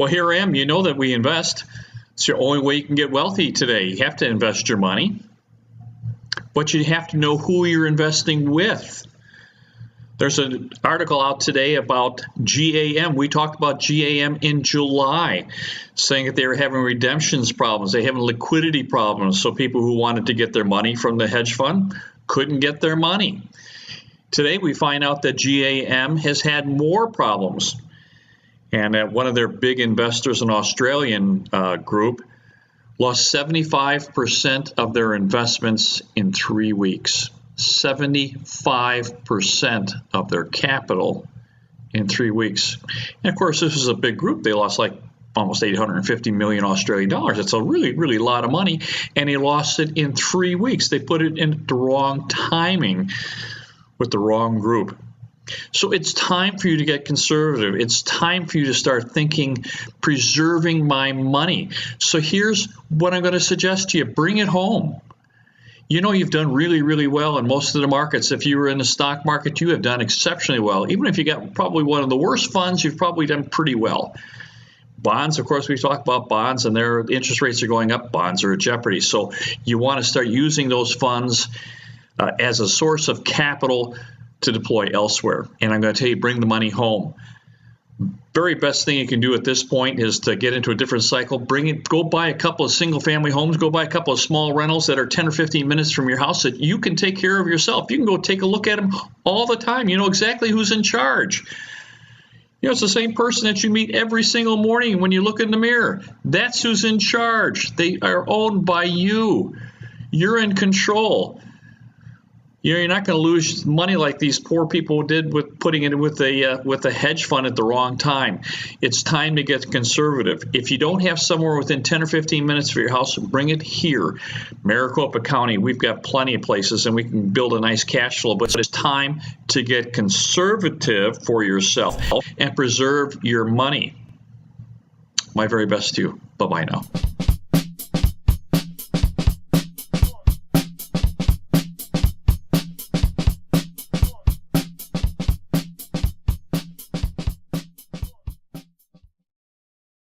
Well, here I am. You know that we invest. It's the only way you can get wealthy today. You have to invest your money, but you have to know who you're investing with. There's an article out today about GAM. We talked about GAM in July, saying that they were having redemptions problems. They having liquidity problems. So people who wanted to get their money from the hedge fund couldn't get their money. Today we find out that GAM has had more problems. And one of their big investors, an Australian group, lost 75% of their investments in 3 weeks. 75% of their capital in 3 weeks. And of course, this is a big group. They lost like almost 850 million Australian dollars. It's a really, really lot of money. And they lost it in 3 weeks. They put it in the wrong timing with the wrong group. So it's time for you to get conservative. It's time for you to start thinking, preserving my money. So here's what I'm going to suggest to you. Bring it home. You know you've done really, really well in most of the markets. If you were in the stock market, you have done exceptionally well. Even if you got probably one of the worst funds, you've probably done pretty well. Bonds, of course, we talk about bonds, and their interest rates are going up. Bonds are at jeopardy. So you want to start using those funds as a source of capital to deploy elsewhere. And I'm going to tell you, bring the money home. Very best thing you can do at this point is to get into a different cycle. Go buy a couple of single-family homes. Go buy a couple of small rentals that are 10 or 15 minutes from your house that you can take care of yourself. You can go take a look at them all the time. You know exactly who's in charge. You know, it's the same person that you meet every single morning when you look in the mirror. That's who's in charge. They are owned by you. You're in control. You know, you're not going to lose money like these poor people did with putting it with a hedge fund at the wrong time. It's time to get conservative. If you don't have somewhere within 10 or 15 minutes for your house, bring it here. Maricopa County, we've got plenty of places, and we can build a nice cash flow. But it's time to get conservative for yourself and preserve your money. My very best to you. Bye-bye now.